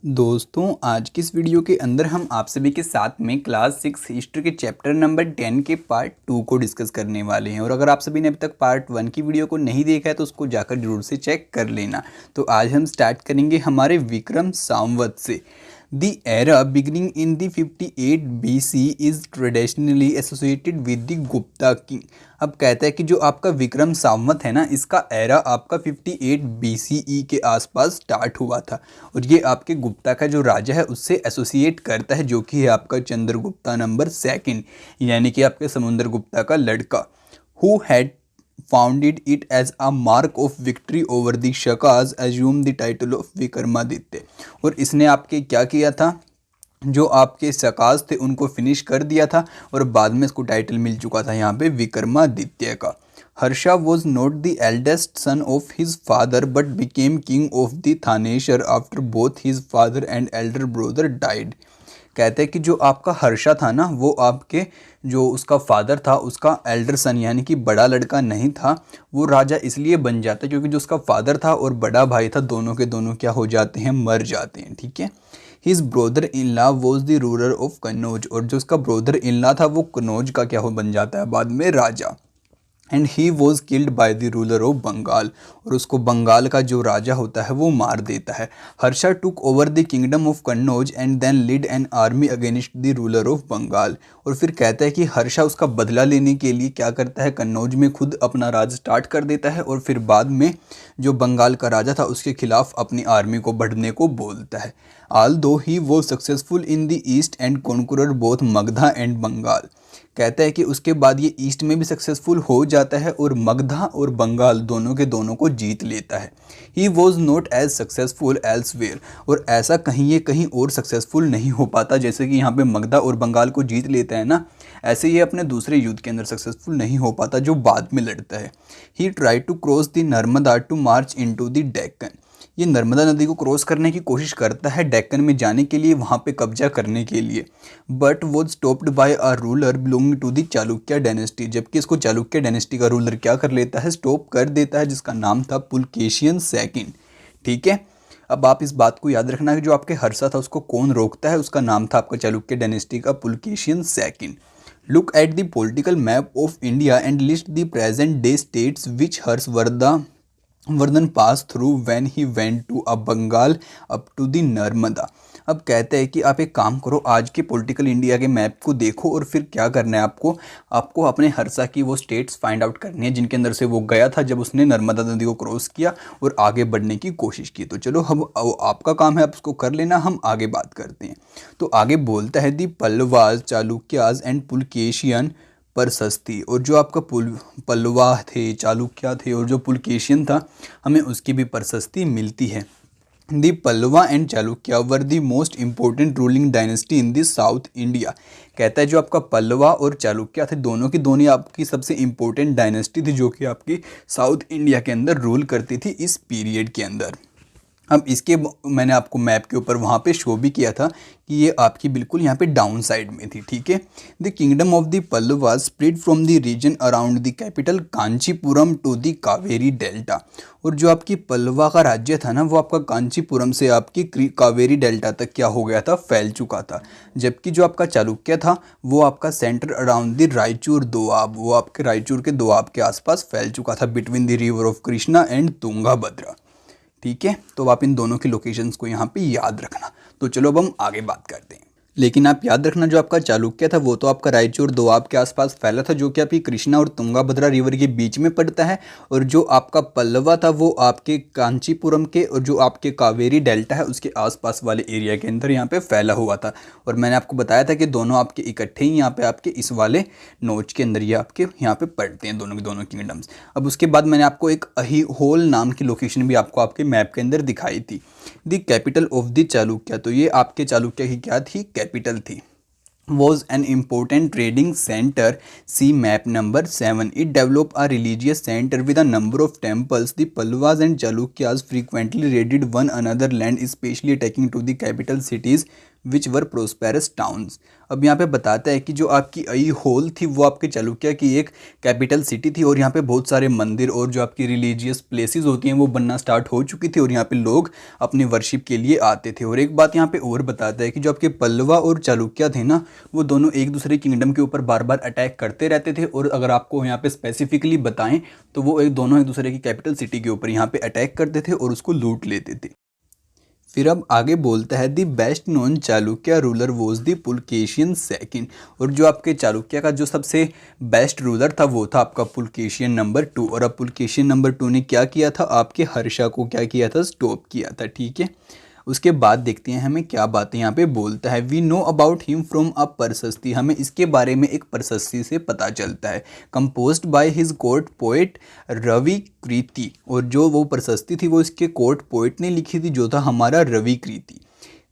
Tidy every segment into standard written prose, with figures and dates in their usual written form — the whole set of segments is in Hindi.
दोस्तों आज की इस वीडियो के अंदर हम आप सभी के साथ में क्लास 6 हिस्ट्री के चैप्टर नंबर 10 के पार्ट 2 को डिस्कस करने वाले हैं। और अगर आप सभी ने अभी तक पार्ट 1 की वीडियो को नहीं देखा है तो उसको जाकर जरूर से चेक कर लेना। तो आज हम स्टार्ट करेंगे हमारे विक्रम संवत से। The era beginning in the 58 BC is traditionally associated with the Gupta king। अब कहता है कि जो आपका विक्रम संवत है ना, इसका एरा आपका 58 BCE के आसपास स्टार्ट हुआ था और ये आपके गुप्ता का जो राजा है उससे एसोसिएट करता है, जो कि है आपका चंद्रगुप्ता नंबर 2, यानी कि आपके समुद्र गुप्ता का लड़का। Who had founded it as a mark of victory over the Shakas assumed the title of Vikramaditya. और इसने आपके क्या किया था, जो आपके शकाज थे उनको फिनिश कर दिया था और बाद में इसको टाइटल मिल चुका था यहाँ पे विक्रमादित्य का। Harsha was not the eldest son of his father but became king of the Thaneshwar after both his father and Elder brother died. कहते हैं कि जो आपका हर्षा था ना, वो आपके जो उसका फादर था उसका एल्डर सन यानी कि बड़ा लड़का नहीं था। वो राजा इसलिए बन जाता है क्योंकि जो उसका फादर था और बड़ा भाई था दोनों के दोनों क्या हो जाते हैं, मर जाते हैं। ठीक है। His brother in law was the ruler of Kannauj. और जो उसका ब्रोदर इन लॉ था वो कन्नौज का क्या हो बन जाता है बाद में राजा। And he was killed by the ruler of Bengal. और उसको बंगाल का जो राजा होता है वो मार देता है। Harsha took over the kingdom of Kannauj and then lead an army against the ruler of Bengal. और फिर कहता है कि हर्षा उसका बदला लेने के लिए क्या करता है, कन्नौज में खुद अपना राज स्टार्ट कर देता है और फिर बाद में जो बंगाल का राजा था उसके खिलाफ अपनी आर्मी को बढ़ने को बोलता है। although he was successful in the east and conquered both Magadha and Bengal. कहता है कि उसके बाद ये ईस्ट में भी सक्सेसफुल हो जाता है और मगधा और बंगाल दोनों के दोनों को जीत लेता है। He was not as successful elsewhere. और ऐसा कहीं ये कहीं और सक्सेसफुल नहीं हो पाता, जैसे कि यहाँ पे मगधा और बंगाल को जीत लेता है ना, ऐसे ये अपने दूसरे युद्ध के अंदर सक्सेसफुल नहीं हो पाता जो बाद में लड़ता है। He try to cross the Narmada to march into the Deccan. ये नर्मदा नदी को क्रॉस करने की कोशिश करता है डेक्कन में जाने के लिए, वहाँ पे कब्जा करने के लिए, but was stopped by a ruler belonging to the Chalukya dynasty. जबकि इसको चालुक्य डायनेस्टी का रूलर क्या कर लेता है, स्टॉप कर देता है, जिसका नाम था पुलकेशियन सेकंड। ठीक है। अब आप इस बात को याद रखना कि जो आपके हर्षा था उसको कौन रोकता है, उसका नाम था आपका चालुक्य डायनेस्टी का Pulakeshin second. Look at the political map of India and list the present day states which Harshavardhana pass through when he went to a Bengal up to the Narmada. अब कहते हैं कि आप एक काम करो, आज के पॉलिटिकल इंडिया के मैप को देखो और फिर क्या करना है आपको अपने हर्षा की वो स्टेट्स फाइंड आउट करनी है जिनके अंदर से वो गया था जब उसने नर्मदा नदी को क्रॉस किया और आगे बढ़ने की कोशिश की। तो चलो हम आपका काम है, आप उसको कर लेना, हम आगे बात करते हैं। तो आगे बोलता है दी पल्लवाज चालुक्याज एंड पुलकेशियन प्रशस्ति। और जो आपका पल्लवा थे, चालुक्य थे और जो पुलकेशियन था, हमें उसकी भी प्रशस्ति मिलती है। The Pallava and Chalukya were the most important ruling dynasty in the south India. कहता है जो आपका पल्लवा और चालुक्य थे दोनों की दोनों आपकी सबसे इंपॉर्टेंट डायनेस्टी थी जो कि आपकी साउथ इंडिया के अंदर रूल करती थी इस पीरियड के अंदर। अब इसके मैंने आपको मैप के ऊपर वहाँ पे शो भी किया था कि ये आपकी बिल्कुल यहाँ पे डाउन साइड में थी। ठीक है। The kingdom of the Pallava spread from the region around the capital Kanchipuram to the Kaveri delta. और जो आपकी पल्लवा का राज्य था ना, वो आपका कांचीपुरम से आपकी कावेरी डेल्टा तक क्या हो गया था, फैल चुका था। जबकि जो आपका चालुक्य था वो आपका centre around the Raichur Doab, वो आपके रायचूर के दोआब के आसपास फैल चुका था, between the river of Krishna and Tungabhadra. ठीक है। तो आप इन दोनों की लोकेशंस को यहाँ पे याद रखना। तो चलो अब हम आगे बात करते हैं। लेकिन आप याद रखना जो आपका चालुक्य था वो तो आपका रायचूर दोआब के आसपास फैला था, जो कि आपकी कृष्णा और तुंगाभद्रा रिवर के बीच में पड़ता है। और जो आपका पल्लवा था वो आपके कांचीपुरम के और जो आपके कावेरी डेल्टा है उसके आसपास वाले एरिया के अंदर यहाँ पे फैला हुआ था। और मैंने आपको बताया था कि दोनों आपके इकट्ठे ही यहाँ पे आपके इस वाले नोच के अंदर ये आपके यहाँ पे पड़ते हैं, दोनों के दोनों किंगडम्स। अब उसके बाद मैंने आपको एक अहीहोल नाम की लोकेशन भी आपको आपके मैप के अंदर दिखाई थी, the capital of the Chalukya. तो ये आपके चालुक्य की क्या थी, कैपिटल थी। was an important trading center. See map number 7. It developed a religious center with a number of temples. The Pallavas and Chalukyas frequently raided one another land, especially attacking to the capital cities which were prosperous towns. अब यहाँ पे बताता है कि जो आपकी अईहोल थी वो आपके चालुक्य की एक कैपिटल सिटी थी और यहाँ पे बहुत सारे मंदिर और जो आपकी रिलीजियस प्लेसेस होती हैं वो बनना स्टार्ट हो चुकी थी और यहाँ पे लोग अपनी वर्शिप के लिए आते थे। और एक बात यहाँ पे और बताता है कि जो आपके पल्लवा और चालुक्य थे ना, वो दोनों एक दूसरे किंगडम के ऊपर बार बार अटैक करते रहते थे। और अगर आपको यहाँ पे स्पेसिफिकली बताएं तो वो दोनों एक दूसरे की कैपिटल सिटी के ऊपर यहाँ पे अटैक करते थे और उसको लूट लेते थे। फिर अब आगे बोलता है the best known Chalukya ruler was the Pulakeshin second. और जो आपके चालुक्य का जो सबसे बेस्ट रूलर था वो था आपका पुलकेशियन नंबर 2। और अब पुलकेशियन नंबर 2 ने क्या किया था, आपके हर्षा को क्या किया था, स्टॉप किया था। ठीक है, उसके बाद देखते हैं हमें क्या बातें यहाँ पे बोलता है। We know about him from a prashasti, हमें इसके बारे में एक प्रशस्ति से पता चलता है। Composed by his court poet Ravikirti, और जो वो प्रशस्ति थी वो इसके कोर्ट पोएट ने लिखी थी जो था हमारा रवि कृति।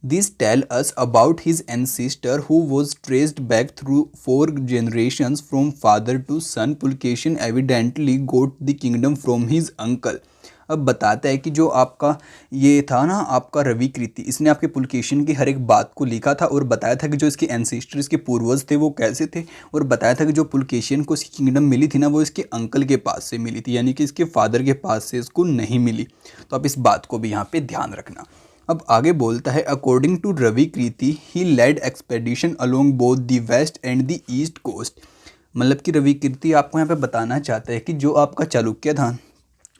This tell us about his ancestor who was traced back through 4 generations from father to son. Pulketion evidently got the kingdom from his uncle. अब बताता है कि जो आपका ये था ना आपका रवि कृति, इसने आपके पुलकेशिन की हर एक बात को लिखा था और बताया था कि जो इसके एंसेस्टर, इसके पूर्वज थे वो कैसे थे। और बताया था कि जो पुलकेशिन को इसकी किंगडम मिली थी ना वो इसके अंकल के पास से मिली थी, यानी कि इसके फादर के पास से इसको नहीं मिली। तो आप इस बात को भी यहाँ पे ध्यान रखना। अब आगे बोलता है according to Ravikirti he led expedition along both the west and the east coast. मतलब कि रवि कृति आपको यहाँ पे बताना चाहता है कि जो आपका चालुक्य था,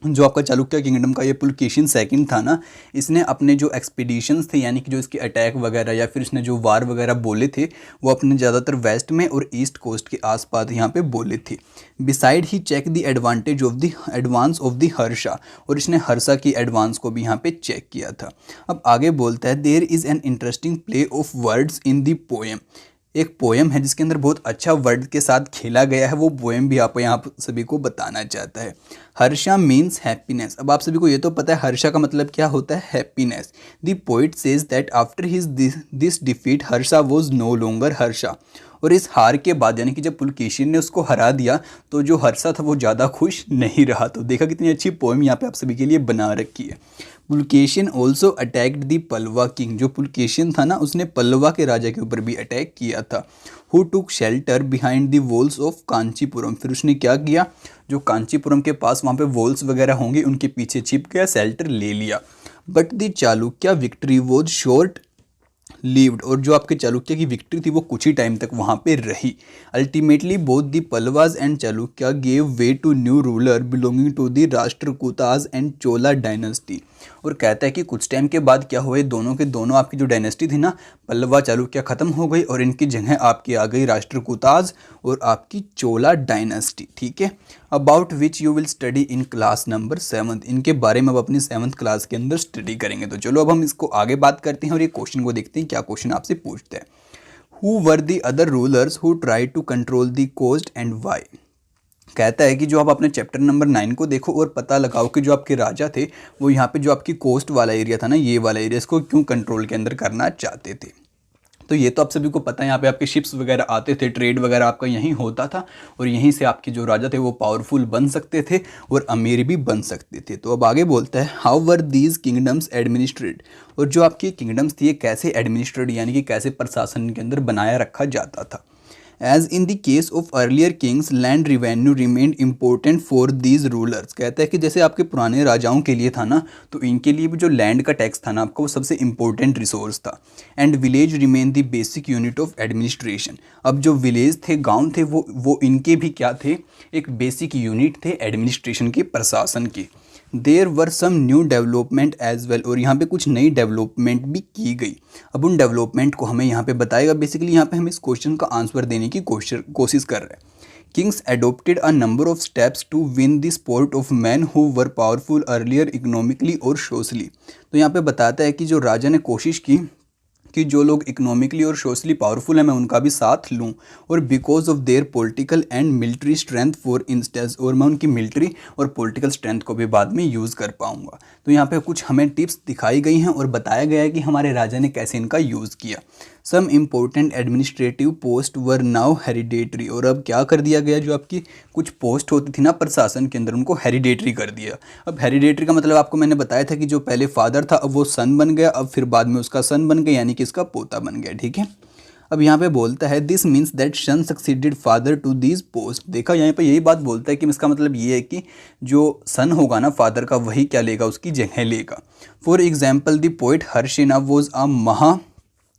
जो आपका चालुक्य किंगडम का ये पुलकेशिन सेकंड था ना, इसने अपने जो एक्सपीडिशंस थे यानी कि जो इसके अटैक वगैरह या फिर इसने जो वार वगैरह बोले थे वो अपने ज़्यादातर वेस्ट में और ईस्ट कोस्ट के आसपास यहाँ पे बोले थे। Beside he check the advantage of the advance of the Harsha, और इसने हर्षा की एडवांस को भी यहाँ पे चेक किया था। अब आगे बोलता है there is an interesting play of words in the poem. एक पोएम है जिसके अंदर बहुत अच्छा वर्ड के साथ खेला गया है, वो पोएम भी आप यहाँ सभी को बताना चाहता है। Harsha means happiness. अब आप सभी को ये तो पता है हर्षा का मतलब क्या होता है, happiness. The poet says that after his this defeat Harsha was no longer Harsha. और इस हार के बाद यानी कि जब पुलकेशिन ने उसको हरा दिया तो जो हर्षा था वो ज़्यादा खुश नहीं रहा। तो देखा कितनी अच्छी पोएम यहाँ पे आप सभी के लिए बना रखी है। Pulakeshin also attacked the Pallava king. जो पुलकेशिन था ना उसने पल्लवा के राजा के ऊपर भी अटैक किया था। Who took shelter behind the walls of Kanchipuram. फिर उसने क्या किया, जो कांचीपुरम के पास वहाँ पे वॉल्स वगैरह होंगे उनके पीछे छिप गया, शेल्टर ले लिया। But the Chalukya victory was short lived. और जो आपके चालुक्य की विक्ट्री थी वो कुछ ही टाइम तक वहाँ पे रही। Ultimately both the Pallavas and Chalukya gave way to new ruler belonging to the Rashtrakutas and Chola dynasty. और कहता है कि कुछ टाइम के बाद क्या हुए, दोनों के दोनों आपकी जो डायनेस्टी थी ना पल्लवा चालुक्य खत्म हो गई और इनकी जगह आपकी आ गई राष्ट्रकूताज और आपकी चोला डायनेस्टी। ठीक है, about which you will study in class number 7। इनके बारे में अब अपनी 7th क्लास के अंदर स्टडी करेंगे। तो चलो अब हम इसको आगे बात करते हैं और ये क्वेश्चन को देखते हैं क्या क्वेश्चन आपसे पूछते हैं। Who were the other rulers who try to control the coast and why. कहता है कि जो आप अपने चैप्टर नंबर 9 को देखो और पता लगाओ कि जो आपके राजा थे वो यहाँ पे जो आपकी कोस्ट वाला एरिया था ना, ये वाला एरिया, इसको क्यों कंट्रोल के अंदर करना चाहते थे। तो ये तो आप सभी को पता है, यहाँ पे आपके शिप्स वगैरह आते थे, ट्रेड वगैरह आपका यहीं होता था और यहीं से आपके जो राजा थे वो पावरफुल बन सकते थे और अमीर भी बन सकते थे। तो अब आगे बोलता है how were these kingdoms administrate. और जो आपकी किंगडम्स थी ये कैसे एडमिनिस्ट्रेट यानी कि कैसे प्रशासन के अंदर बनाया रखा जाता था। As in the case of earlier kings, land revenue remained important for these rulers। कहता है कि जैसे आपके पुराने राजाओं के लिए था ना, तो इनके लिए भी जो लैंड का टैक्स था ना आपका वो सबसे इम्पोर्टेंट रिसोर्स था। And village remain the basic unit of administration. अब जो विलेज थे, गांव थे, वो इनके भी क्या थे, एक बेसिक यूनिट थे एडमिनिस्ट्रेशन के, प्रशासन के। There were some new development as well. और यहाँ पे कुछ नई डेवलपमेंट भी की गई। अब उन डेवलपमेंट को हमें यहाँ पे बताएगा। बेसिकली यहाँ पे हम इस क्वेश्चन का आंसर देने की कोशिश कर रहे हैं। Kings adopted a number of steps to win the support of man who were powerful earlier economically और सोशली। तो यहाँ पे बताता है कि जो राजा ने कोशिश की कि जो लोग इकोनॉमिकली और सोशली पावरफुल हैं मैं उनका भी साथ लूं, और because of their political and military strength for instance, और मैं उनकी मिलिट्री और पॉलिटिकल स्ट्रेंथ को भी बाद में यूज़ कर पाऊंगा। तो यहाँ पे कुछ हमें टिप्स दिखाई गई हैं और बताया गया है कि हमारे राजा ने कैसे इनका यूज़ किया। Some important administrative post were now hereditary, और अब क्या कर दिया गया, जो आपकी कुछ पोस्ट होती थी ना प्रशासन के अंदर उनको हेरिडेटरी कर दिया। अब हेरिडेटरी का मतलब आपको मैंने बताया था कि जो पहले फादर था अब वो सन बन गया, अब फिर बाद में उसका सन बन गया, यानी कि इसका पोता बन गया। ठीक है, अब यहाँ पे बोलता है this means that son succeeded father to this post. देखा यहाँ पे यही बात बोलता है कि इसका मतलब ये है कि जो सन होगा ना फादर का वही क्या लेगा, उसकी जगह लेगा। For example the poet Harishena was a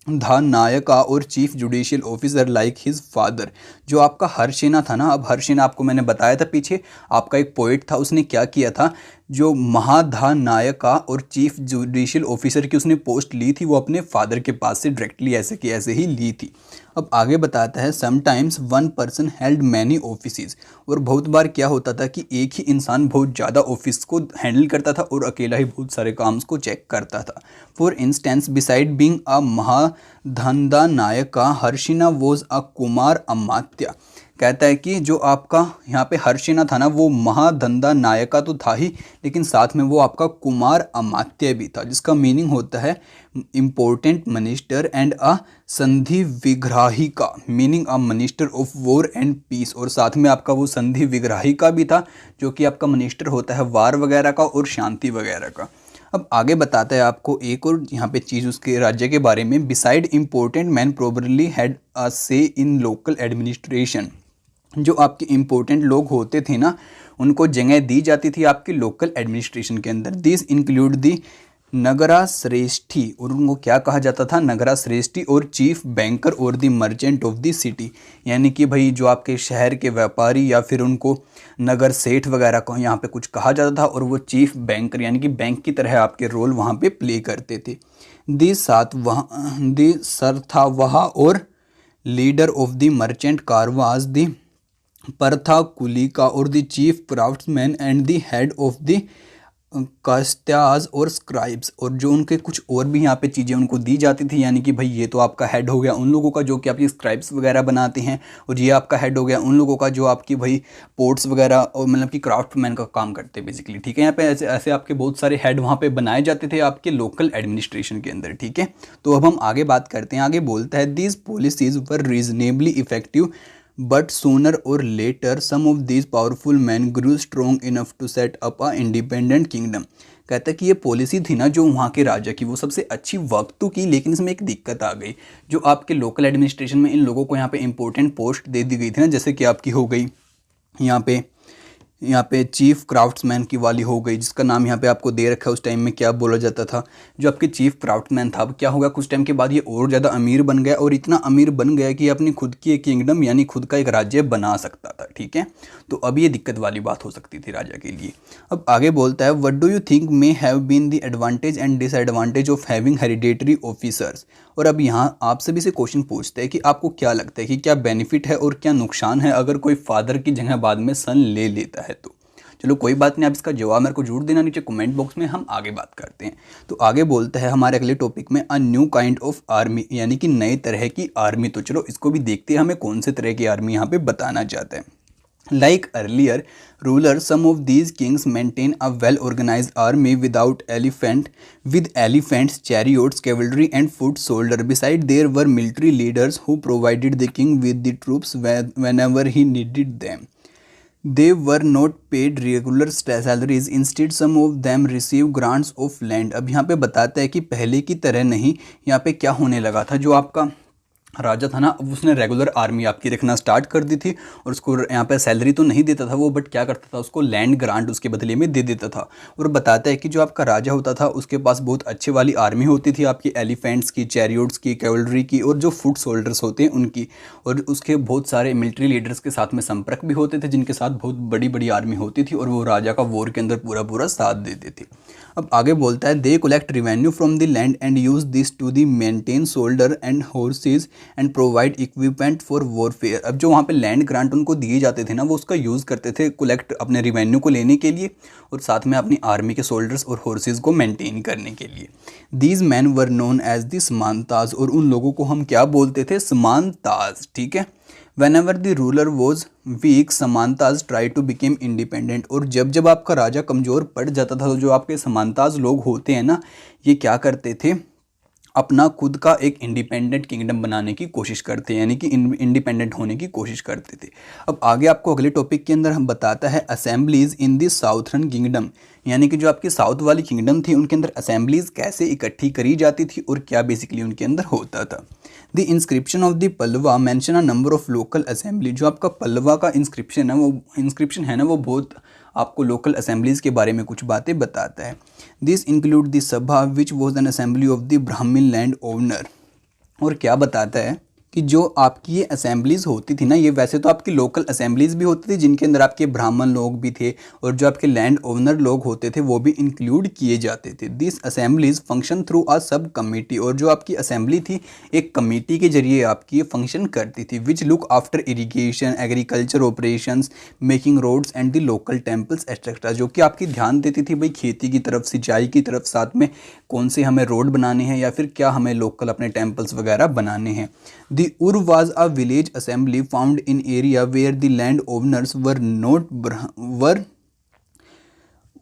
nayaka or chief judicial officer like his father. जो आपका हर्षिना था ना, अब हर्षिना आपको मैंने बताया था पीछे, आपका एक पोइट था, उसने क्या किया था, जो महाधानायका और चीफ जुडिशियल ऑफिसर की उसने पोस्ट ली थी वो अपने फादर के पास से डायरेक्टली ऐसे कि ऐसे ही ली थी। अब आगे बताता है sometimes one person held many offices, और बहुत बार क्या होता था कि एक ही इंसान बहुत ज़्यादा ऑफिस को हैंडल करता था और अकेला ही बहुत सारे काम को चेक करता था। For instance beside being a mahadandanayaka Harishena was a kumaramatya. कहता है कि जो आपका यहाँ पे हर्षिना था ना वो महाधंदा नायका तो था ही, लेकिन साथ में वो आपका कुमार अमात्य भी था, जिसका मीनिंग होता है important minister and a sandhivigrahika, meaning a minister of war and peace. और साथ में आपका वो संधि विग्राहिका भी था, जो कि आपका मिनिस्टर होता है वार वगैरह का और शांति वगैरह का। अब आगे बताता है आपको एक और यहाँ पे चीज़ उसके राज्य के बारे में, beside important man probably had a से इन लोकल एडमिनिस्ट्रेशन। जो आपके इम्पोर्टेंट लोग होते थे ना उनको जगह दी जाती थी आपकी लोकल एडमिनिस्ट्रेशन के अंदर। दिस इंक्लूड दी नगरा श्रेष्ठी, और उनको क्या कहा जाता था, नगरा श्रेष्ठी, और चीफ बैंकर और the merchant of the city, यानी कि भाई जो आपके शहर के व्यापारी या फिर उनको नगर सेठ वगैरह को यहाँ पे कुछ कहा जाता था, और वो चीफ बैंकर यानी कि बैंक की तरह आपके रोल वहाँ पे प्ले करते थे। The sarthavaha or leader of the merchant caravans the prathama kulika or the chief craftsman and the head of the kayasthas or scribes, और जो उनके कुछ और भी यहाँ पे चीज़ें उनको दी जाती थी, यानी कि भाई ये तो आपका हेड हो गया उन लोगों का जो कि आपकी स्क्राइब्स वगैरह बनाते हैं, और ये आपका हेड हो गया उन लोगों का जो आपकी भाई पोर्ट्स वगैरह और मतलब कि क्राफ्टमैन का काम करते हैं बेसिकली। ठीक है, यहाँ पे ऐसे ऐसे आपके बहुत सारे हेड वहाँ पे बनाए जाते थे आपके लोकल एडमिनिस्ट्रेशन के अंदर। ठीक है, तो अब हम आगे बात करते हैं। आगे बोलता है these policies were reasonably effective but sooner or later some of these powerful men grew strong enough to set up a independent kingdom। कहता है कि ये पॉलिसी थी ना जो वहाँ के राजा की वो सबसे अच्छी वक्त तो की, लेकिन इसमें एक दिक्कत आ गई। जो आपके लोकल एडमिनिस्ट्रेशन में इन लोगों को यहाँ पे इंपॉर्टेंट पोस्ट दे दी गई थी ना, जैसे कि आपकी हो गई यहाँ पे चीफ क्राफ्ट्समैन की वाली हो गई, जिसका नाम यहाँ पे आपको दे रखा है। उस टाइम में क्या बोला जाता था, जो आपके चीफ क्राफ्ट्समैन था, अब क्या होगा कुछ टाइम के बाद ये और ज़्यादा अमीर बन गया, और इतना अमीर बन गया कि अपनी खुद की एक किंगडम यानी खुद का एक राज्य बना सकता था। ठीक है, तो अब ये दिक्कत वाली बात हो सकती थी राजा के लिए। अब आगे बोलता है what do you think may have been the advantage and disadvantage of having hereditary officers. और अब यहाँ आप सभी से क्वेश्चन पूछते हैं कि आपको क्या लगता है कि क्या बेनिफिट है और क्या नुकसान है अगर कोई फादर की जगह बाद में सन ले लेता है तो। चलो कोई बात नहीं, आप इसका जवाब मेरे को जरूर देना नीचे कमेंट बॉक्स में, हम आगे बात करते हैं। तो आगे बोलता है हमारे अगले टॉपिक में a new kind of army, यानी कि नए तरह की आर्मी। तो चलो इसको भी देखते हैं हमें कौन से तरह की आर्मी यहाँ पे बताना चाहता है। Like earlier rulers, some of these kings maintain a well-organized army with elephants, chariots, cavalry, and foot soldiers. Besides, there were military leaders who provided the king with the troops whenever he needed them. They were not paid regular salaries. Instead, some of them received grants of land. अब यहाँ पे बताता है कि पहले की तरह नहीं, यहाँ पे क्या होने लगा था, जो आपका राजा था ना उसने रेगुलर आर्मी आपकी रखना स्टार्ट कर दी थी, और उसको यहाँ पे सैलरी तो नहीं देता था वो, बट क्या करता था उसको लैंड ग्रांट उसके बदले में दे देता था। और बताता है कि जो आपका राजा होता था उसके पास बहुत अच्छे वाली आर्मी होती थी आपकी, एलिफेंट्स की, चैरियोट्स की, कैवलरी की, और जो फुट सोल्जर्स होते हैं उनकी, और उसके बहुत सारे मिलिट्री लीडर्स के साथ में संपर्क भी होते थे जिनके साथ बहुत बड़ी बड़ी आर्मी होती थी, और वो राजा का वॉर के अंदर पूरा पूरा साथ देते थे। अब आगे बोलता है they collect revenue from the land and use this to the maintain soldier and horses and provide equipment for warfare. अब जो वहाँ पे लैंड ग्रांट उनको दिए जाते थे ना वो उसका यूज़ करते थे कलेक्ट अपने रिवेन्यू को लेने के लिए, और साथ में अपनी आर्मी के सोल्डर्स और हॉर्सेज को मेंटेन करने के लिए। These men were known as the samantas, और उन लोगों को हम क्या बोलते थे, समानताज। ठीक है, Whenever the ruler was weak, samantas try to became independent. और जब जब आपका राजा कमज़ोर पड़ जाता था तो जो आपके समानताज लोग होते हैं ना ये क्या करते थे, अपना खुद का एक इंडिपेंडेंट किंगडम बनाने की कोशिश करते हैं, यानी कि इंडिपेंडेंट होने की कोशिश करते थे। अब आगे आपको अगले टॉपिक के अंदर हम बताता है assemblies in the southern kingdom, यानी कि जो आपकी साउथ वाली किंगडम थी उनके अंदर असेंबलीज कैसे इकट्ठी करी जाती थी और क्या बेसिकली उनके अंदर होता था। The inscription of the Pallava mention a number of local assembly, जो आपका पल्लवा का इंस्क्रिप्शन है ना वो बहुत आपको लोकल असेंबलीज के बारे में कुछ बातें बताता है। दिस इंक्लूड द सभा which was an assembly of the ब्राह्मण लैंड ओनर, और क्या बताता है कि जो आपकी ये असेंबलीज होती थी ना, ये वैसे तो आपकी लोकल असेंबलीज भी होती थी जिनके अंदर आपके ब्राह्मण लोग भी थे और जो आपके लैंड ओनर लोग होते थे वो भी इंक्लूड किए जाते थे। This assemblies function through a sub committee, और जो आपकी असेंबली थी एक कमेटी के जरिए आपकी ये फंक्शन करती थी, which look after irrigation, agriculture operations, making roads and the local temples etcetera, जो कि आपकी ध्यान देती थी भाई खेती की तरफ, सिंचाई की तरफ, साथ में कौन से हमें रोड बनाने हैं या फिर क्या हमें लोकल अपने टेम्पल्स वगैरह बनाने हैं। The Ur was a village assembly found in area where the landowners were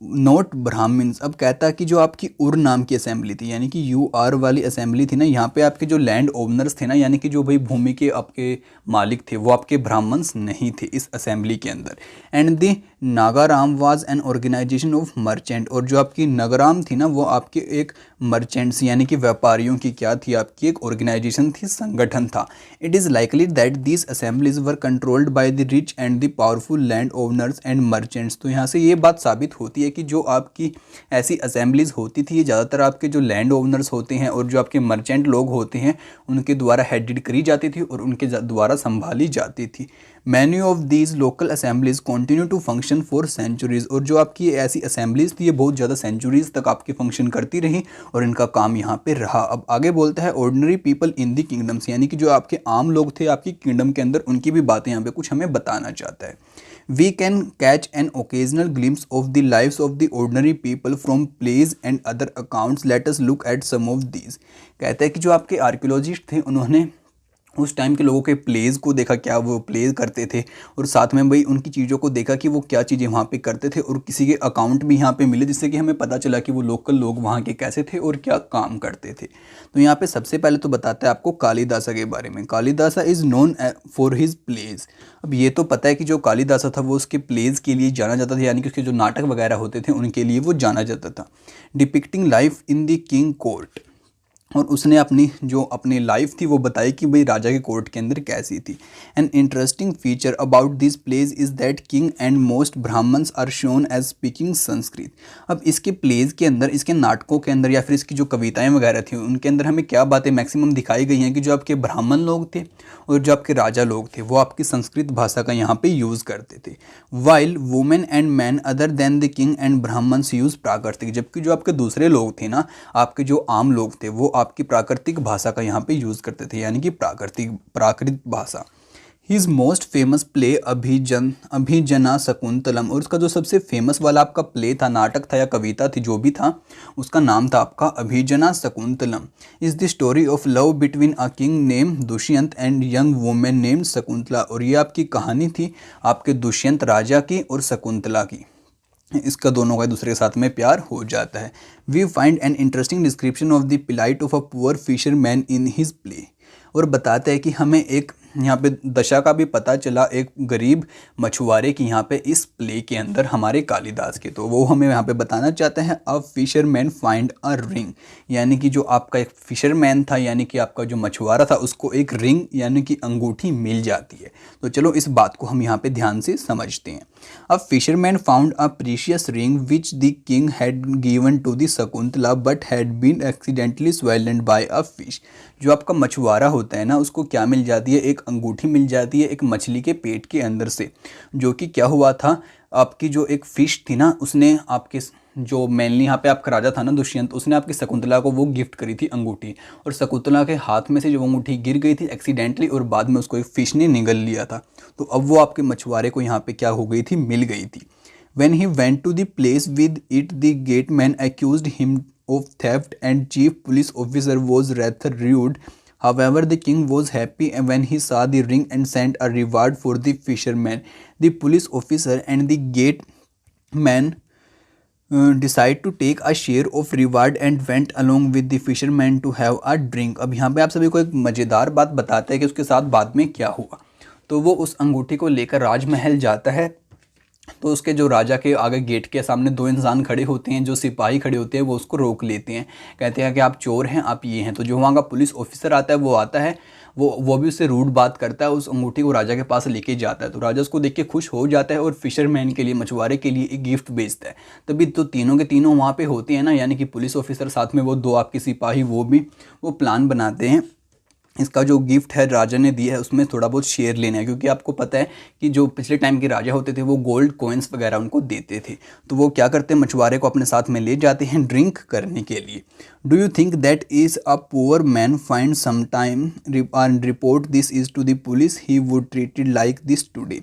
not Brahmans. अब कहता है कि जो आपकी उर नाम की असेंबली थी, यानी कि UR वाली असेंबली थी ना, यहाँ पे आपके जो लैंड ओनर्स थे ना, यानी कि जो भाई भूमि के आपके मालिक थे वो आपके ब्राह्मण्स नहीं थे इस असेंबली के अंदर। And the nagaram was an organization of merchant, और जो आपकी नगराम थी ना वो आपके एक मर्चेंट्स यानी कि व्यापारियों की क्या थी, आपकी एक ऑर्गेनाइजेशन थी, संगठन था। It is likely that these assemblies were controlled by the rich and the powerful land owners and merchants. तो यहाँ से ये बात साबित होती है कि जो आपकी ऐसी असेंबलीज होती थी ये ज़्यादातर आपके जो लैंड ओनर्स होते हैं और जो आपके मर्चेंट लोग होते हैं उनके द्वारा हेडेड करी जाती थी और उनके द्वारा संभाली जाती थी। Many of these local assemblies continue to function for centuries, और जो आपकी ऐसी असेंबलीज थी ये बहुत ज़्यादा सेंचुरीज तक आपकी फंक्शन करती रही और इनका काम यहाँ पे रहा। अब आगे बोलता है ordinary people in the kingdoms, यानी कि जो आपके आम लोग थे आपकी किंगडम के अंदर, उनकी भी बातें यहाँ पे कुछ हमें बताना चाहता है। We can catch an occasional glimpse of the lives of the ordinary people from plays and other accounts. Let us look at some of these. कहता है कि जो आपके आर्कियोलॉजिस्ट थे उन्होंने उस टाइम के लोगों के प्लेज को देखा, क्या वो प्ले करते थे, और साथ में भाई उनकी चीज़ों को देखा कि वो क्या चीज़ें वहाँ पे करते थे, और किसी के अकाउंट भी यहाँ पे मिले जिससे कि हमें पता चला कि वो लोकल लोग वहाँ के कैसे थे और क्या काम करते थे। तो यहाँ पे सबसे पहले तो बताता है आपको कालिदासा के बारे में। Kalidasa is known for his plays. अब ये तो पता है कि जो कालिदासा था वो उसके प्लेज के लिए जाना जाता था, यानी कि उसके जो नाटक वगैरह होते थे उनके लिए वो जाना जाता था। Depicting life in the king court, और उसने अपनी लाइफ थी वो बताई कि भाई राजा के कोर्ट के अंदर कैसी थी। An interesting feature about this plays is that king and most Brahmans are shown as speaking Sanskrit. अब इसके प्लेज के अंदर, इसके नाटकों के अंदर या फिर इसकी जो कविताएं वगैरह थी उनके अंदर हमें क्या बातें मैक्सिमम दिखाई गई हैं कि जो आपके ब्राह्मण लोग थे और जो आपके राजा लोग थे वो आपकी संस्कृत भाषा का यहाँ पे यूज़ करते थे। While women and man other than the king and Brahmans use प्राकृतिक, जबकि जो आपके दूसरे लोग थे ना, आपके जो आम लोग थे वो आपकी प्राकृतिक भाषा का यहाँ पे यूज़ करते थे, यानी कि प्राकृत भाषा। His most famous play Abhijnana Shakuntalam, और उसका जो सबसे फेमस वाला आपका प्ले था, नाटक था या कविता थी जो भी था, उसका नाम था आपका Abhijnana Shakuntalam. Is the story of love between a king name Dushyanta and young women name Shakuntala, और ये आपकी कहानी थी आपके दुष्यंत राजा की और शकुंतला की। इसका दोनों का दूसरे के साथ में प्यार हो जाता है। We find an interesting description of the plight of a poor fisherman in his play, और बताता है कि हमें एक यहाँ पे दशा का भी पता चला एक गरीब मछुआरे की यहाँ पे इस प्ले के अंदर हमारे कालिदास के। तो वो हमें यहाँ पे बताना चाहते हैं a fisherman find a ring, यानी कि जो आपका एक फिशरमैन था यानी कि आपका जो मछुआरा था उसको एक रिंग यानी कि अंगूठी मिल जाती है। तो चलो इस बात को हम यहाँ पे ध्यान से समझते हैं। A fisherman found a precious ring which the king had given to the Shakuntala but had been accidentally swallowed by a fish. जो आपका मछुआरा होता है ना उसको क्या मिल जाती है, एक अंगूठी मिल जाती है एक मछली के पेट के अंदर से, जो कि क्या हुआ था, आपकी जो एक फिश थी ना उसने आपके जो मेनली यहाँ पे आपका राजा था ना दुष्यंत, उसने आपकी शकुंतला को वो गिफ्ट करी थी अंगूठी, और शकुंतला के हाथ में से जो अंगूठी गिर गई थी एक्सीडेंटली और बाद में उसको एक फिश ने निगल लिया था। तो अब वो आपके मछुआरे को यहाँ पे क्या हो गई थी, मिल गई थी। When he went to the place with it, the gateman accused him of theft and chief police officer was rather rude. However, the king was happy when he saw the ring and sent a reward for the fisherman. The police officer and the gateman decide to take a share of reward and went along with the fisherman to have a drink. अब यहाँ पे आप सभी को एक मज़ेदार बात बताते हैं कि उसके साथ बाद में क्या हुआ। तो वो उस अंगूठी को लेकर राजमहल जाता है। तो उसके जो राजा के आगे गेट के सामने दो इंसान खड़े होते हैं, जो सिपाही खड़े होते हैं, वो उसको रोक लेते हैं, कहते हैं कि आप चोर हैं, आप ये हैं। तो जो वहाँ का पुलिस ऑफिसर आता है वो आता है, वो भी उससे रूड बात करता है, उस अंगूठी को राजा के पास लेके जाता है। तो राजा उसको देख के खुश हो जाता है और फिशरमैन के लिए, मछुआरे के लिए एक गिफ्ट भेजता है। तभी तो तीनों के तीनों वहाँ पे होते हैं ना, यानी कि पुलिस ऑफिसर साथ में वो दो आपके सिपाही, वो प्लान बनाते हैं। इसका जो गिफ्ट है राजा ने दिया है उसमें थोड़ा बहुत शेयर लेना है, क्योंकि आपको पता है कि जो पिछले टाइम के राजा होते थे वो गोल्ड कॉइन्स वगैरह उनको देते थे। तो वो क्या करते हैं, मछुआरे को अपने साथ में ले जाते हैं ड्रिंक करने के लिए। Do you think that is a poor man find some time report this is to the police he would treated like this today.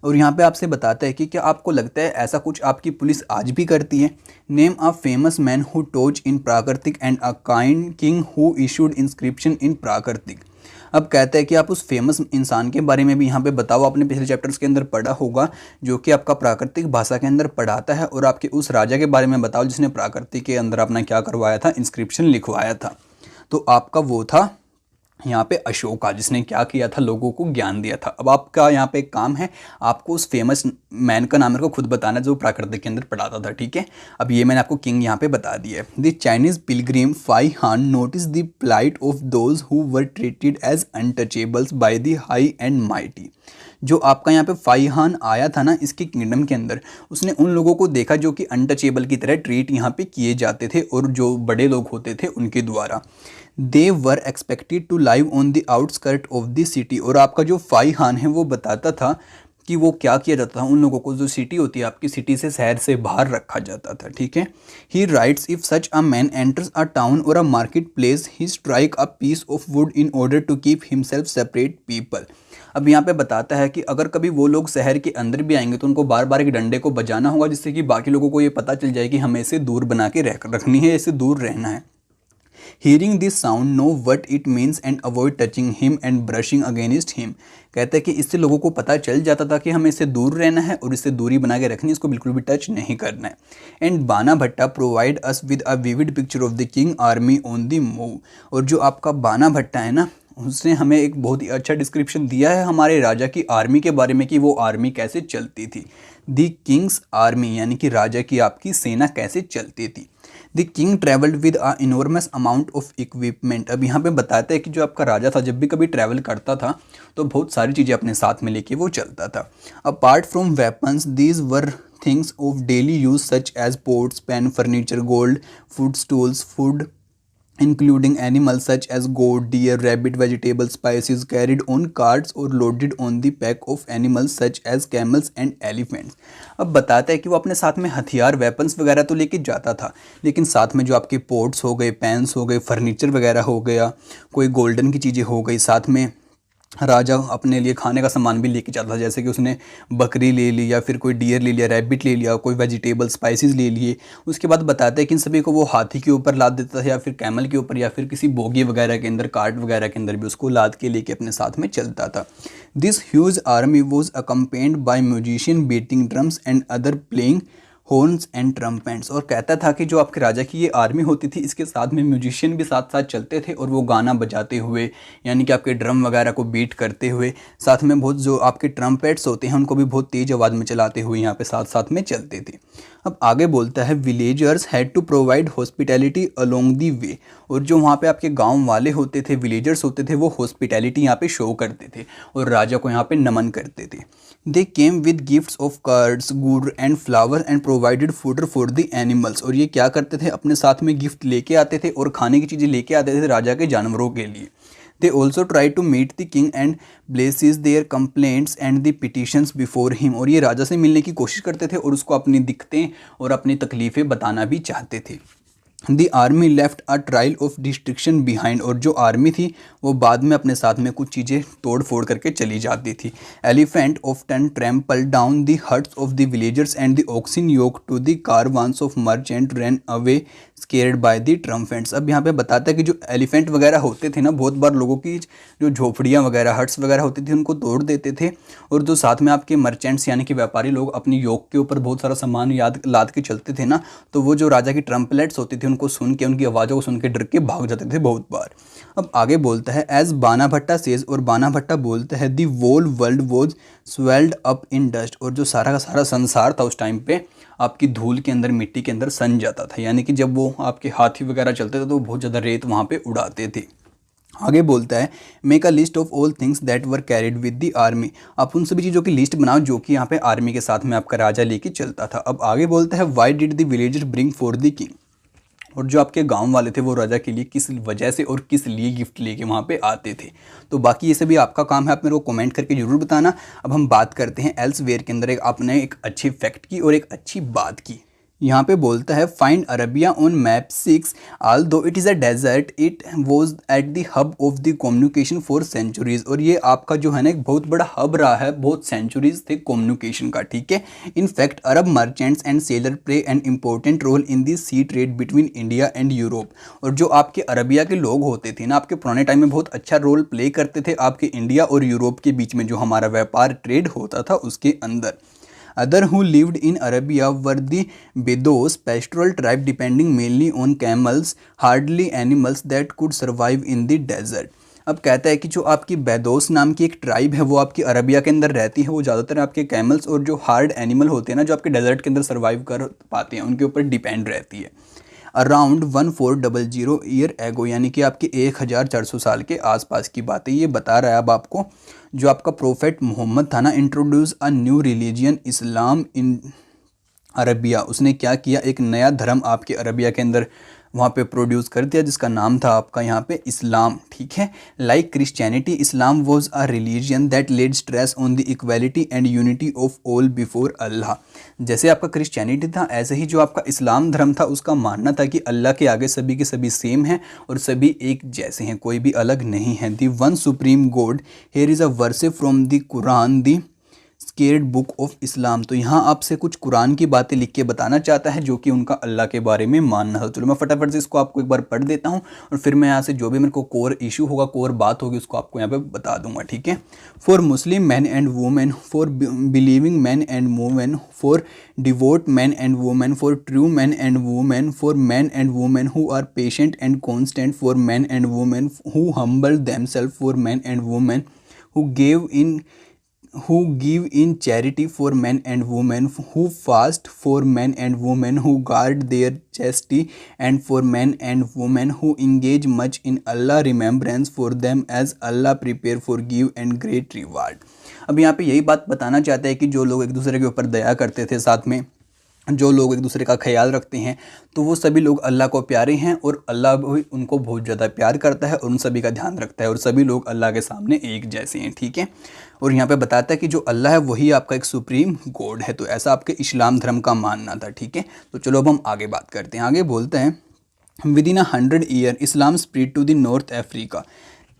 और यहाँ पे आपसे बताता है कि क्या आपको लगता है ऐसा कुछ आपकी पुलिस आज भी करती है। Name a famous man who taught in Prakrit and a kind king who issued inscription in Prakrit. अब कहता है कि आप उस फेमस इंसान के बारे में भी यहाँ पे बताओ, आपने पिछले चैप्टर्स के अंदर पढ़ा होगा, जो कि आपका प्राकृतिक भाषा के अंदर पढ़ाता है। और आपके उस राजा के बारे में बताओ जिसने प्राकृतिक के अंदर अपना क्या करवाया था, इंस्क्रिप्शन लिखवाया था। तो आपका वो था यहाँ पे अशोका, जिसने क्या किया था, लोगों को ज्ञान दिया था। अब आपका यहाँ पे एक काम है, आपको उस फेमस मैन का नाम मेरे को खुद बताना जो प्राकृतिक के अंदर पढ़ाता था, ठीक है। अब ये मैंने आपको किंग यहाँ पे बता दिया है। The Chinese pilgrim Fa Hien notice the plight of those who were treated as untouchables by the high and mighty. जो आपका यहाँ पे फाई हान आया था ना इसके किंगडम के अंदर, उसने उन लोगों को देखा जो कि अनटचेबल की तरह ट्रीट यहाँ पे किए जाते थे, और जो बड़े लोग होते थे उनके द्वारा। They were expected to live on the outskirt of the city. और आपका जो फाई हान है वो बताता था कि वो क्या किया जाता था, उन लोगों को, जो सिटी होती है आपकी, सिटी से, शहर से बाहर रखा जाता था, ठीक है। He writes if such a man enters a town or a market place he strike a piece of wood in order to keep himself separate people. अब यहाँ पे बताता है कि अगर कभी वो लोग शहर के अंदर भी आएंगे तो उनको बार बार एक डंडे को बजाना होगा, जिससे कि बाकी लोगों को ये पता चल जाए कि हमें इसे दूर बना के रखनी है, इससे दूर रहना है। Hearing this sound, know what it means and avoid touching him and brushing against him। कहता है कि इससे लोगों को पता चल जाता था कि हमें इससे दूर रहना है और इससे दूरी बना के रखनी है, इसको बिल्कुल भी टच नहीं करना है। एंड बाना भट्टा provide us with a vivid picture of the king army on the move. और जो आपका बाना भट्टा है ना, उसने हमें एक बहुत ही अच्छा डिस्क्रिप्शन दिया है हमारे राजा की आर्मी के बारे में, कि वो आर्मी कैसे चलती थी। द किंग्स आर्मी यानी कि राजा की आपकी सेना कैसे चलती थी। The king travelled with a enormous amount of equipment. अब यहाँ पे बताता है कि जो आपका राजा था जब भी कभी ट्रैवल करता था तो बहुत सारी चीज़ें अपने साथ में लेके वो चलता था। Apart from weapons these were things of daily use such as pots, pans, furniture, gold, food stools, food including animals such as goat, deer, rabbit, vegetables, spices carried on carts or loaded on the back of animals such as camels and elephants। अब बताता है कि वो अपने साथ में हथियार, वेपन्स वगैरह तो लेके जाता था, लेकिन साथ में जो आपके पोट्स हो गए, पैंस हो गए, फर्नीचर वगैरह हो गया, कोई गोल्डन की चीज़ें हो गई, साथ में राजा अपने लिए खाने का सामान भी लेके जाता था, जैसे कि उसने बकरी ले ली या फिर कोई डियर ले लिया, रैबिट ले लिया, कोई वेजिटेबल, स्पाइसेस ले लिए। उसके बाद बताते हैं कि इन सभी को वो हाथी के ऊपर लाद देता था या फिर कैमल के ऊपर या फिर किसी बोगी वगैरह के अंदर, कार्ट वगैरह के अंदर भी उसको लाद के लेके अपने साथ में चलता था। This huge army was accompanied by musician beating drums and other playing horns and trumpets. और कहता था कि जो आपके राजा की ये आर्मी होती थी इसके साथ में म्यूजिशियन भी साथ साथ चलते थे, और वो गाना बजाते हुए, यानी कि आपके ड्रम वगैरह को बीट करते हुए, साथ में बहुत जो आपके ट्रम्पेट्स होते हैं उनको भी बहुत तेज़ आवाज़ में चलाते हुए यहाँ पे साथ साथ में चलते थे। अब आगे बोलता है villagers had to provide hospitality along the way. और जो वहाँ पे आपके गांव वाले होते थे, विलेजर्स होते थे, वो हॉस्पिटैलिटी यहाँ पे शो करते थे और राजा को यहाँ पे नमन करते थे। They came with gifts of curds, gur and flower and provided fodder for the animals. और ये क्या करते थे, अपने साथ में गिफ्ट लेके आते थे और खाने की चीज़ें लेके आते थे राजा के जानवरों के लिए। They also try to meet the king and places their complaints and the petitions before him। और ये राजा से मिलने की कोशिश करते थे और उसको अपनी दिक्कतें और अपनी तकलीफ़ें बताना भी चाहते थे। दी army left a trial of destruction behind. और जो आर्मी थी वो बाद में अपने साथ में कुछ चीज़ें तोड़ फोड़ करके चली जाती थी। Elephant often trample down the huts of the villagers and the oxen yoke to the caravans of merchant run away scared by the trumpets. अब यहाँ पे बताता है कि जो एलिफेंट वगैरह होते थे ना, बहुत बार लोगों की जो झोपड़ियाँ वगैरह हट्स वगैरह होती थी उनको तोड़ देते थे, और जो साथ में आपके मर्चेंट्स यानी कि व्यापारी लोग अपनी योक के ऊपर बहुत सारा सामान याद लाद के चलते थे ना, तो वो जो राजा की ट्रम्पलेट्स होती थी उनको सुन के, उनकी आवाज़ों को सुन के डर के भाग जाते थे बहुत बार। अब आगे बोलता है एज बाना भट्टा सेज, और बाना भट्टा बोलता है the whole world was swallowed up in dust, और जो सारा का सारा संसार था उस टाइम पे आपकी धूल के अंदर, मिट्टी के अंदर सन जाता था, यानी कि जब वो आपके हाथी वगैरह चलते थे तो बहुत ज़्यादा रेत वहाँ पे उड़ाते थे। आगे बोलता है make a list of all things that were carried with the army, आप उन सभी चीज़ों की लिस्ट बनाओ जो कि यहाँ पे आर्मी के साथ में आपका राजा लेके चलता था। अब आगे बोलता है why did the villagers bring for the king, और जो आपके गांव वाले थे वो राजा के लिए किस वजह से और किस लिए गिफ्ट लेके वहाँ पे आते थे। तो बाकी ये सभी आपका काम है, आप मेरे को कमेंट करके जरूर बताना। अब हम बात करते हैं एल्सवेयर के अंदर आपने एक अच्छी फैक्ट की और एक अच्छी बात की। यहाँ पे बोलता है find Arabia on map 6 although it is a desert it was at the hub of the communication for centuries, और ये आपका जो है ना एक बहुत बड़ा हब रहा है, बहुत सेंचुरीज थे कम्युनिकेशन का, ठीक है। In fact Arab merchants and sailor play an important role in the sea trade between India and Europe, और जो आपके अरबिया के लोग होते थे ना आपके पुराने टाइम में बहुत अच्छा रोल प्ले करते थे आपके इंडिया और यूरोप के बीच में जो हमारा व्यापार ट्रेड होता था उसके अंदर। Other who lived in Arabia were the Bedouin pastoral tribe depending mainly on camels, hardly animals that could survive in the desert। अब कहता है कि जो आपकी बेदोस नाम की एक ट्राइब है वो आपकी अरबिया के अंदर रहती है, वो ज़्यादातर आपके कैमल्स और जो हार्ड एनिमल होते हैं ना जो आपके डेजर्ट के अंदर सर्वाइव कर पाते हैं उनके ऊपर डिपेंड रहती है। अराउंड 1400 ईयर एगो, यानी कि आपके 1400 साल के आसपास की बात है। ये बता रहा है अब आपको जो आपका प्रोफेट मोहम्मद था ना introduce a new religion Islam in Arabia, उसने क्या किया एक नया धर्म आपके अरबिया के अंदर वहाँ पे प्रोड्यूस कर दिया जिसका नाम था आपका यहाँ पे इस्लाम, ठीक है। Like Christianity Islam was a religion that laid stress on the equality and unity of all before Allah, जैसे आपका क्रिश्चियनिटी था ऐसे ही जो आपका इस्लाम धर्म था उसका मानना था कि अल्लाह के आगे सभी के सभी सेम हैं और सभी एक जैसे हैं, कोई भी अलग नहीं है। The one supreme god, here is a verse from the Quran the sacred book of Islam, तो यहाँ आपसे कुछ कुरान की बातें लिख के बताना चाहता है जो कि उनका अल्लाह के बारे में मानना है। चलो मैं फटाफट से इसको आपको एक बार पढ़ देता हूँ और फिर मैं यहाँ से जो भी मेरे को कोर इशू होगा, कोर बात होगी उसको आपको यहाँ पे बता दूंगा, ठीक है। For Muslim man and women, for believing man and women, for devout man and women, for true man and women, for man and women who are patient and constant, for man and women who humble themselves, for man and women who give in charity, for men and women who fast, for men and women who guard their chastity, and for men and women who engage much in Allah remembrance, for them as Allah prepare forgive and great reward। अब यहाँ पे यही बात बताना चाहता है कि जो लोग एक दूसरे के ऊपर दया करते थे, साथ में जो लोग एक दूसरे का ख्याल रखते हैं, तो वो सभी लोग अल्लाह को प्यारे हैं और अल्लाह भी उनको बहुत ज़्यादा प्यार करता है और उन सभी का ध्यान रखता है और सभी लोग अल्लाह के सामने एक जैसे हैं, ठीक है। और यहाँ पे बताता है कि जो अल्लाह है वही आपका एक सुप्रीम गॉड है, तो ऐसा आपके इस्लाम धर्म का मानना था, ठीक है। तो चलो अब हम आगे बात करते हैं। आगे बोलते हैं within 100 year Islam spread to the North Africa,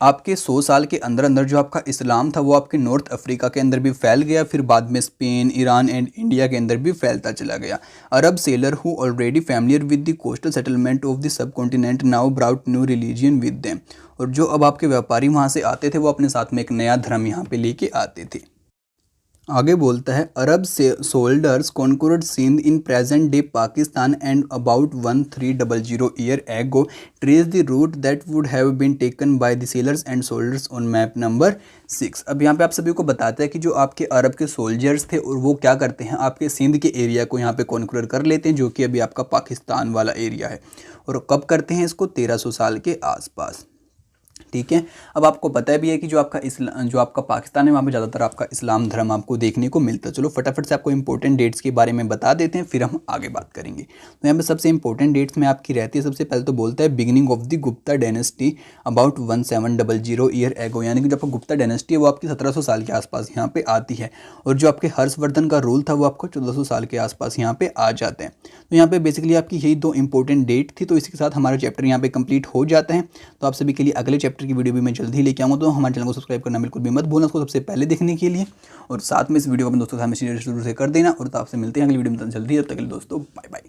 आपके 100 साल के अंदर अंदर जो आपका इस्लाम था वो आपके नॉर्थ अफ्रीका के अंदर भी फैल गया, फिर बाद में स्पेन, ईरान एंड इंडिया के अंदर भी फैलता चला गया। Arab sailor who already familiar with the coastal settlement of the subcontinent now brought new religion with them, और जो अब आपके व्यापारी वहाँ से आते थे वो अपने साथ में एक नया धर्म यहाँ पे लेके आते थे। आगे बोलता है Arab soldiers conquered Sindh in present day Pakistan and about 1300 year ago trace the route that would have been taken by the sailors and soldiers on map number 6। अब यहाँ पे आप सभी को बताता है कि जो आपके अरब के सोल्जर्स थे और वो क्या करते हैं आपके सिंध के एरिया को यहाँ पे कॉन्कर्ड कर लेते हैं जो कि अभी आपका पाकिस्तान वाला एरिया है, और कब करते हैं इसको 1300 साल के आसपास, ठीक है। अब आपको पता है भी है कि जो आपका पाकिस्तान है वहाँ पे ज़्यादातर आपका इस्लाम धर्म आपको देखने को मिलता है। चलो फटाफट से आपको इंपॉर्टेंट डेट्स के बारे में बता देते हैं फिर हम आगे बात करेंगे। तो यहाँ पे सबसे इंपॉर्टेंट डेट्स में आपकी रहती है, सबसे पहले तो बोलता है beginning of the Gupta dynasty about 1700 year ago, यानी कि जो आपका गुप्ता डायनेस्टी है वो आपकी 1700 साल के आसपास यहाँ पे आती है, और जो आपके हर्षवर्धन का रूल था वो आपको 1400 साल के आसपास यहाँ पे आ जाते हैं। तो यहाँ पे बेसिकली आपकी यही दो इंपॉर्टेंट डेट थी। तो इसी के साथ हमारा चैप्टर यहाँ पे कंप्लीट हो जाता है। तो आप सभी के लिए अगले चैप्टर की वीडियो भी मैं जल्दी ही लेके आऊँगा, तो हमारे चैनल को सब्सक्राइब करना बिल्कुल भी मत भूलना उसको सबसे पहले देखने के लिए, और साथ में इस वीडियो को अपने दोस्तों के साथ में शेयर जरूर से कर देना। और तो आपसे मिलते हैं अगली वीडियो में जल्दी, तब तक के लिए दोस्तों बाय बाय।